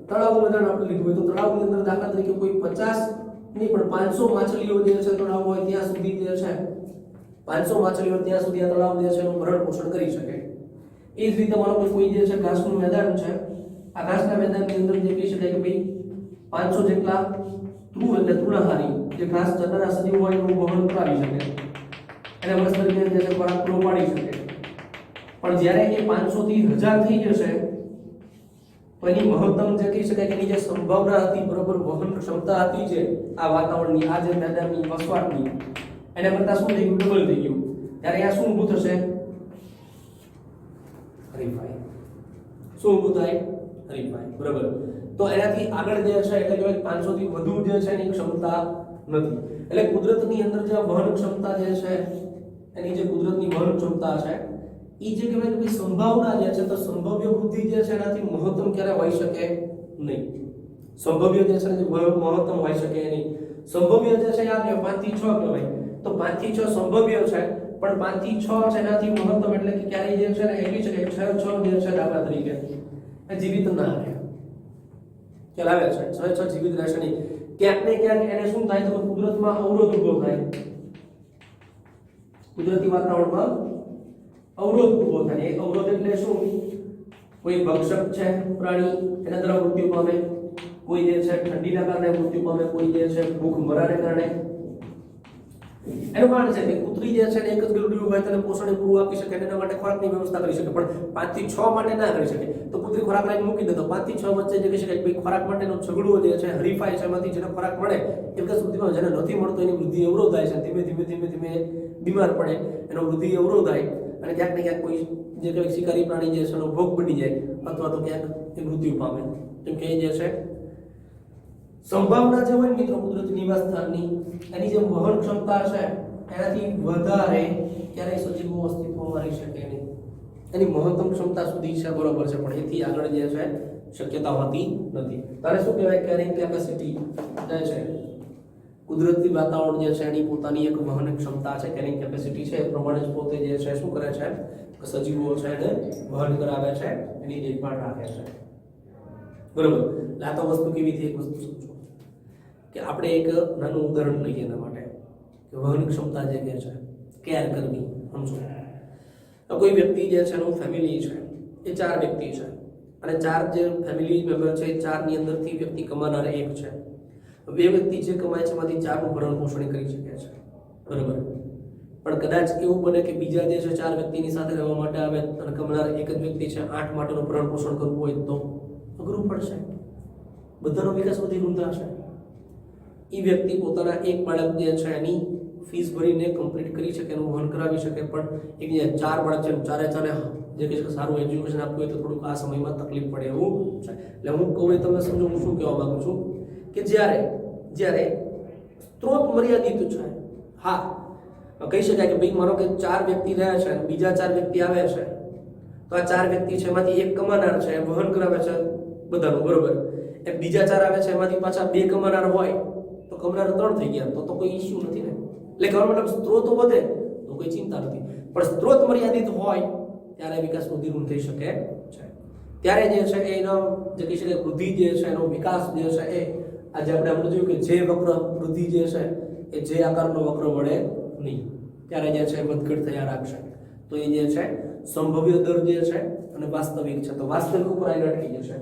તળાવનું ઉદાહરણ આપણે લીધું હોય તો તળાવની અંદર દાખલા તરીકે કોઈ 50 નહીં પણ 500 માછલીઓ જે છે તળાવ હોય ત્યાં સુધી જે છે 500 માછલીઓ ત્યાં સુધી આ તળાવ જે છે એનું ભરણ પોષણ કરી શકે. એ જ રીતે માનો કે કોઈ જે છે ઘાસનું મેદાન છે, આ ઘાસના મેદાનની અંદર જે કહી શકાય કે ભાઈ 500 જેટલા તૃણ એટલે તૃણાહારી જે ઘાસ જનારા સજીવો હોય એનું વહન કરાવી શકે, એને વર્ષ દરમિયાન જે છે ખોરાક પૂરો પાડી શકે. પણ જ્યારે એ 500 થી 1000 થઈ જશે તો એની મહત્તમ જે કહી શકાય કે એની જે સંભાવના હતી બરોબર વહન ક્ષમતા હતી જે આ વાતાવરણની આ જે મેદાનની વસવાટની એના કરતા શું થઈ ગયું ડબલ થઈ ગયું. ત્યારે આ શું ઊભું થશે હરીફાઈ. શું ઊભું થાય હરીફાઈ બરોબર. તો એનાથી આગળ જે છે એટલે કે 500 થી વધુ જે છે એની ક્ષમતા નથી. એટલે કુદરતની અંદર જે વહન ક્ષમતા જે છે એની જે કુદરતની વહન ક્ષમતા છે ઈ જે કહેવાય કે સંભાવના જે છે તો સંભવ્ય વૃદ્ધિ જે છે એનાથી મહત્તમ ક્યારે હોઈ શકે નહીં. સંભવ્ય જે છે મહત્તમ હોઈ શકે નહીં. સંભવ્ય જે છે આ 5 થી 6 કહેવાય. તો 5 થી 6 સંભવ્ય છે પણ 5 થી 6 છે એનાથી મહત્તમ એટલે કે ક્યારે જે છે ને એવી છે કે 6 જે છે દાખલા તરીકે એ જીવિત ના રહે. ખ્યાલ આવે છે 6 જીવિત રહેશે નહીં. ક્યાંક ને ક્યાંક એને શું થાય તો કુદરતમાં અવરોધ ઉભો થાય. કુદરતી વાતાવરણમાં અવરોધ ઉભો થાય. એક અવરોધ એટલે શું? કોઈ ભક્ષક છે પ્રાણી એના દ્વારા મૃત્યુ પામે, કોઈ જે છે ઠંડીના કારણે મૃત્યુ પામે, કોઈ જે છે ભૂખ મરાને કારણે. એનું કારણ છે કે કૂતરી જે છે ને એક જ ગલુડિયું હોય તેને પોષણ પૂરું આપી શકે એના માટે ખોરાકની વ્યવસ્થા કરી શકે, પણ 5 થી 6 માટે ના કરી શકે. તો કૂતરી ખોરાક લઈને મૂકી દે તો 5 થી 6 વચ્ચે જે કહી શકાય કે ખોરાક માટેનો ઝઘડો જે છે હરીફાઈ છે, એમાંથી જેને ખોરાક મળે એક જ સુધીમાં જેને નથી મળતો એની વૃદ્ધિ અવરોધાય છે, ધીમે ધીમે બીમાર પડે, એનો વૃદ્ધિ અવરોધાય અને ક્યાંક ને ક્યાંક કોઈ જે કહેવાય શિકારી પ્રાણી જે છે એનો ભોગ બની જાય અથવા તો ક્યાંક એ મૃત્યુ પામે. કેમ કે એ જે છે સંભાવના જે હોય મિત્રો કુદરતી નિવાસ સ્થાનની એની જે વહન ક્ષમતા છે એનાથી વધારે ક્યારેય સજીવો અસ્તિત્વમાં રહી શકે નહીં. એની મહત્તમ ક્ષમતા સુધી છે બરોબર છે, પણ એથી આગળ જે છે શક્યતા હોતી નથી. તારે શું કહેવાય કેરિંગ કેપેસિટી જે છે કુદરતી વાતાવરણ જે છે એની પોતાની એક વહન ક્ષમતા છે, કેરિંગ કેપેસિટી છે. એ પ્રમાણે જ પોતે જે છે શું કરે છે સજીવો છે એને વહન કરાવે છે, એની દેખભાળ રાખે છે બરોબર. આ તો વસ્તુ કેવી થી એક વસ્તુ સમજો કે આપણે એક નાનું ઉદાહરણ લઈએ એના માટે કે વહન ક્ષમતા જે કે છે કેર કરવી. સમજો કોઈ વ્યક્તિ જે છે એનું ફેમિલી છે એ 4 વ્યક્તિ છે અને 4 જે ફેમિલી મેમ્બર છે 4 ની અંદરથી વ્યક્તિ કમાનાર એક છે. 2 વ્યક્તિ જે કમાય છે એમાંથી 4 નું ભરણ પોષણ કરી શકે છે બરોબર. પણ કદાચ એવું બને કે બીજા જે છે 4 વ્યક્તિની સાથે રહેવા માટે આવે અને કમાનાર એક જ વ્યક્તિ છે 8 માટેનું ભરણ પોષણ કરવું હોય તો અઘરું પડશે, બધાનો વિકાસ વધી રૂંધાશે. એ વ્યક્તિ પોતાના એક બાળક જે છે એની ફીસ ભરીને કમ્પ્લીટ કરી શકે, એનું વહન કરાવી શકે, પણ એક જે 4 બાળક છે ચારે જે કે સારું એજ્યુકેશન આપવું હોય તો થોડુંક આ સમયમાં તકલીફ પડે એવું છે. એટલે હું કહું એ તમે સમજો હું શું કહેવા માંગુ છું કે જ્યારે સ્ત્રોત મર્યાદિત છે. હા કહી શકાય કે ભાઈ માનો કે 4 વ્યક્તિ રહ્યા છે અને બીજા 4 વ્યક્તિ આવે છે તો આ 4 વ્યક્તિ છે એમાંથી એક કમાનાર છે વહન કરાવે છે બધાનું બરોબર. એ બીજા 4 આવે છે એમાંથી પાછા 2 કમાનાર હોય તો કમાનાર 3 થઈ ગયા તો કોઈ ઇશ્યુ નથી ને. એટલે કહેવાનો મતલબ સ્ત્રોતો વધે તો કોઈ ચિંતા નથી, પણ સ્ત્રોત મર્યાદિત હોય ત્યારે વિકાસનું ધીરું થઈ શકે છે. ત્યારે જે છે એનો જે કહી શકાય વૃદ્ધિ જે છે એનો વિકાસ જે છે એ આજે આપણે આપણે જોયું કે જે વક્ર વૃદ્ધિ જે છે એ જે આકારનો વક્ર મળે નહીં, ત્યારે જે છે વધઘટ થયા રાખશે. તો એ જે છે સંભવ્ય દર જે છે અને વાસ્તવિક છે, તો વાસ્તવિક ઉપર આગળ અટકી જશે.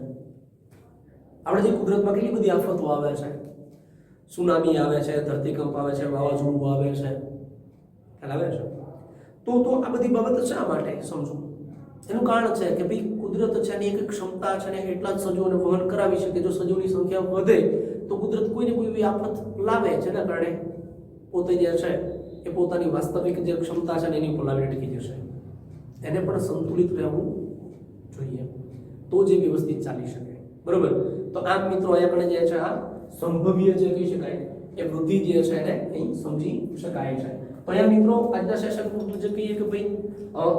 આપણે જે કુદરતમાં કેટલી બધી આફતો આવે છે, સુનામી આવે છે, ધરતીકંપ આવે છે, વાવાઝોડું આવે છે, ખ્યાલ આવે છે. તો આ બધી બાબત શા માટે સમજો? એનું કારણ છે કે ભાઈ કુદરત છે એની એક ક્ષમતા છે ને એટલા જ સજીવોને વહન કરાવી શકે. જો સજીવોની સંખ્યા વધે તો કુદરત કોઈને કોઈ એવી આફત લાવે જેના કારણે પોતે જે છે એ પોતાની વાસ્તવિક જે ક્ષમતા છે એની ઉપર લાવી અટકી જશે. એને પણ સંતુલિત રહેવું જોઈએ તો જે વ્યવસ્થિત ચાલી શકે બરોબર. તો આમ મિત્રો અહીંયા જે છે આ સંભવ્ય જે કહી શકાય એ વૃદ્ધિ જે છે એને અહીં સમજી શકાય છે. તો અહીંયા મિત્રો આજના સેશન પૂરતું જે કહીએ કે ભાઈ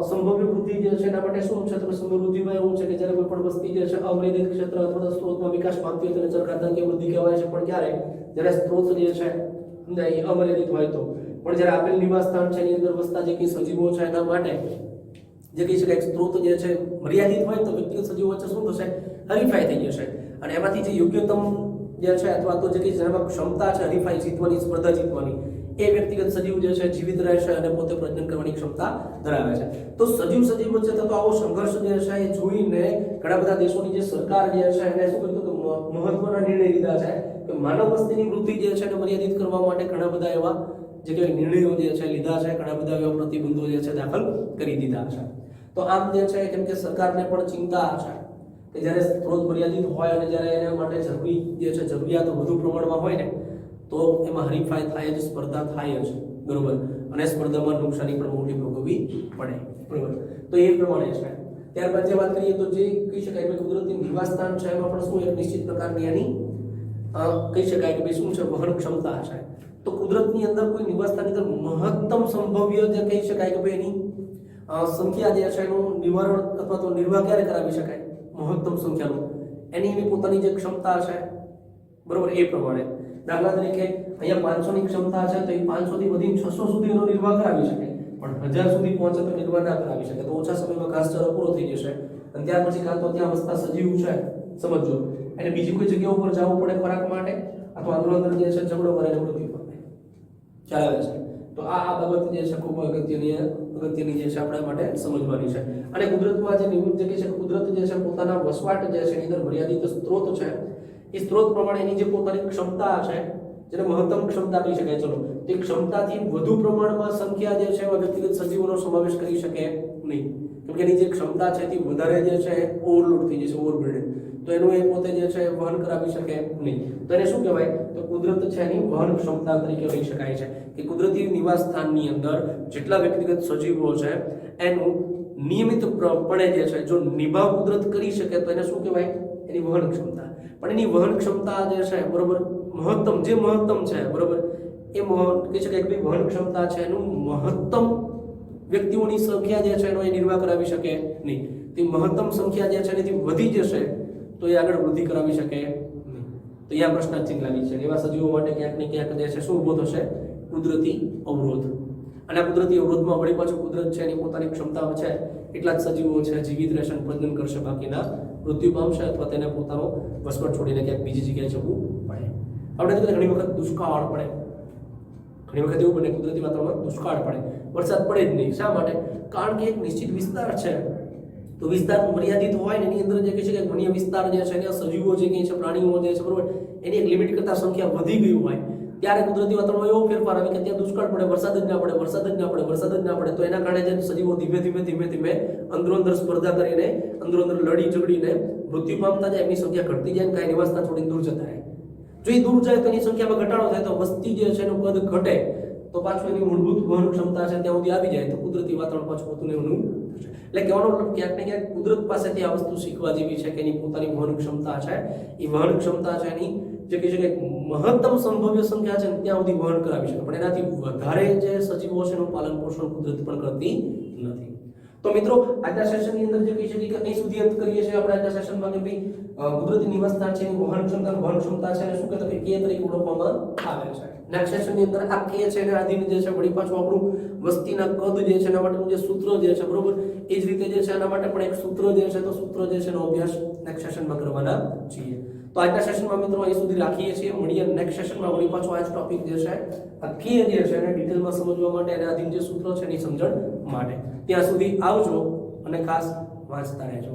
સંભવ્ય વૃદ્ધિ જે છે એના માટે શું છે તો સંભવ્ય વૃદ્ધિમાં એવું છે કે જ્યારે કોઈ પણ વસ્તી જે છે અમર્યાદિત ક્ષેત્ર અથવા તો સ્ત્રોતમાં વિકાસ પામતી હોય તો ચરઘાતાંકીય વૃદ્ધિ કહેવાય છે, પણ જ્યારે સ્ત્રોત જે છે એ અમર્યાદિત હોય તો પણ જ્યારે આપેલ નિવાસ સ્થાન છે એની અંદર વસતા જે કઈ સજીવો છે એના માટે જે કહી શકાય સ્ત્રોત જે છે મર્યાદિત હોય તો વ્યક્તિગત સજીવો વચ્ચે શું થશે હરીફાઈ થઈ જશે અને એમાંથી જે યોગ્યતમ જે છે અથવા તો જે કઈ જેમાં ક્ષમતા છે હરીફાઈ જીતવાની સ્પર્ધા જીતવાની એ વ્યક્તિગત સજીવ જે છે જીવિત રહેશે અને પોતે પ્રજનન કરવાની ક્ષમતા ધરાવે છે. તો સજીવ વચ્ચે થતો આવો સંઘર્ષ જે છે એ જોઈને ઘણા બધા દેશોની જે સરકાર જે છે એને શું કર્યું કે મહત્વના નિર્ણય લીધા છે કે માનવ વસ્તીની વૃદ્ધિ જે છે એને મર્યાદિત કરવા માટે ઘણા બધા એવા જે કે નિર્ણયો જે છે લીધા છે, ઘણા બધા એવા પ્રતિબંધો જે છે દાખલ કરી દીધા છે. તો આમ જે છે કેમ કે સરકારને પણ ચિંતા છે કે જ્યારે સ્ત્રોત મર્યાદિત હોય અને જ્યારે એના માટે જરૂરી જે છે જરૂરિયાતો વધુ પ્રમાણમાં હોય ને તો એમાં હરીફાઈ થાય જ, સ્પર્ધા થાય જ, બરોબર, અને સ્પર્ધામાં નુકસાની પણ મોટી ભોગવવી પડે, બરોબર. તો એ પ્રમાણે છે. ત્યારબાદ જે વાત કરીએ તો જે કહી શકાય કે કુદરતી નિવાસ સ્થાન છે એમાં પણ શું એક નિશ્ચિત પ્રકારની એની કહી શકાય કે ભાઈ શું છે વહન ક્ષમતા છે. તો કુદરતની અંદર કોઈ નિવાસ સ્થાનની અંદર મહત્તમ સંભવ્ય જે કહી શકાય કે ભાઈ એની સંખ્યા જે છે એનું નિવારણ અથવા તો નિર્વાહ ક્યારે કરાવી શકાય મહત્તમ સંખ્યાનું એની પોતાની જે ક્ષમતા છે, બરોબર, એ પ્રમાણે દાખલા તરીકે અહીંયા 500 ની ક્ષમતા છે તો એ 500 થી વધીને 600 સુધી એનો નિર્વાહ કરાવી શકે, પણ 1000 સુધી પહોંચે તો નિર્વાહ ના કરાવી શકે. તો ઓછા સમયમાં ઘાસચારો પૂરો થઈ જશે અને ત્યાર પછી કાં તો ત્યાં વસતા સજીવ છે સમજો એને બીજી કોઈ જગ્યા ઉપર જવું પડે ખોરાક માટે અથવા અંદર જે છે ઝઘડો કરીને મૃત્યુ પામે ચાલે છે. તો આ બાબત જે છે ખૂબ અગત્યની જે છે આપણા માટે સમજવાની છે. અને કુદરતમાં જે નિવૃત્ત જે છે કુદરત જે છે પોતાના વસવાટ જે છે એની અંદર મર્યાદિત સ્ત્રોત છે એ સ્ત્રોત પ્રમાણે એની જે પોતાની ક્ષમતા છે જેને મહત્તમ ક્ષમતા કહી શકાય, ચલો તે ક્ષમતાથી વધુ પ્રમાણમાં સંખ્યા જે છે એવા વ્યક્તિગત સજીવોનો સમાવેશ કરી શકે નહીં, કેમ કે એની જે ક્ષમતા છે તે વધારે જે છે ઓવરલોડ થઈ જશે, ઓવરબર્ડન, તો એનું એ પોતે જે છે વહન કરાવી શકે નહીં. તો એને શું કહેવાય તો કુદરત છે એની વહન ક્ષમતા તરીકે કહી શકાય છે કે કુદરતી નિવાસ સ્થાનની અંદર જેટલા વ્યક્તિગત સજીવો છે એનું નિયમિતપણે જે છે જો નિભાવ કુદરત કરી શકે તો એને શું કહેવાય એની વહન ક્ષમતા. પણ એની વહન ક્ષમતા જે છે બરોબર મહત્તમ છે બરોબર એ કહી શકાય કે વહન ક્ષમતા છે એનું મહત્તમ વ્યક્તિઓની સંખ્યા જે છે એનો એ નિર્વાહ કરાવી શકે નહીં. તે મહત્તમ સંખ્યા જે છે એનાથી વધી જશે તો એ આગળ વૃદ્ધિ કરાવી શકે નહીં. તો અહીંયા પ્રશ્નાર્થ લાગી છે. એવા સજીવો માટે ક્યાંક ને ક્યાંક જે છે શું ઊભો થશે કુદરતી અવરોધ. અને આ કુદરતી અવરોધમાં વળી પાછું કુદરત છે એની પોતાની ક્ષમતા છે એટલા જ સજીવો છે જીવિત રહેશે, પ્રજનન કરશે, બાકીના મૃત્યુ પામશે અથવા તેને પોતાનો વસવાટ છોડીને ક્યાંક બીજી જગ્યાએ જવું પડે. આપણે ઘણી વખત દુષ્કાળ પડે, ઘણી વખત એવું બને કુદરતી વાતાવરણમાં દુષ્કાળ પડે, વરસાદ પડે જ નહીં. શા માટે? કારણ કે એક નિશ્ચિત વિસ્તાર છે તો વિસ્તાર મર્યાદિત હોય ને એની અંદર જે કહે છે કે વન્ય વિસ્તાર જે છે એને સજીવો જે કહે છે પ્રાણીઓ જે છે બરોબર એની એક લિમિટ કરતાં સંખ્યા વધી ગઈ હોય ત્યારે કુદરતી વાતાવરણમાં એવો ફેરફાર આવે કે ત્યાં દુષ્કાળ પડે, વરસાદ જ ના પડે. તો એના કારણે જે સજીવો ધીમે ધીમે અંદરો સ્પર્ધા કરીને અંદરો લડી ઝઘડીને મૃત્યુ પામતા જાય, એમની સંખ્યા ઘટતી જાય, કાંઈ નિવાસસ્થાન છોડીને દૂર જતા રહે. જો એ દૂર જાય તો એની સંખ્યામાં ઘટાડો થાય તો વસ્તી જે છે એનું કદ ઘટે તો પાછું એની મૂળભૂત વહન ક્ષમતા છે ત્યાં સુધી આવી જાય તો કુદરતી વાતાવરણ પાછું પોતું એનું થશે. એટલે કહેવાનો મતલબ ક્યાંક ને ક્યાંક કુદરત પાસેથી આ વસ્તુ શીખવા જેવી છે કે એની પોતાની વહન ક્ષમતા છે, એ વહન ક્ષમતા છે એની જે કહે છે કે મહત્તમ સંભવ્ય સંખ્યા છે ત્યાં સુધી વહન કરાવી શકે, પણ એનાથી વધારે જે સજીવો છે એનું પાલન પોષણ કુદરત પણ કરતી નથી. તો મિત્રો આજના સેશનની અંદર જે કહી શકીએ કે અહીં સુધી અંત કરીએ છીએ આપણે આજના સેશનમાં કે ભાઈ કુદરતી નિવાસ સ્થાન છે એની વહન ક્ષમતા છે અને શું કહેતા કે કે તરીકે ઓળખવામાં આવે છે. નેક્સ્ટ સેશનની અંદર આ કે છે એને આધીન જે છે વળી પાછું આપણું વસ્તીના કદ જે છે એના માટેનું જે સૂત્ર જે છે બરોબર એ જ રીતે જે છે એના માટે પણ એક સૂત્ર જે છે તો સૂત્ર જે છે એનો અભ્યાસ નેક્સ્ટ સેશનમાં કરવાના છીએ. તો આજના સેશનમાં મિત્રો અહીં સુધી રાખીએ છીએ. મળીએ નેક્સ્ટ સેશનમાં વળી પાછો આ જ ટોપિક જે છે આ કે જે છે એને ડિટેલમાં સમજવા માટે અને આધીન જે સૂત્રો છે એની સમજણ માટે. ત્યાં સુધી આવજો અને ખાસ વાંચતા રહેજો.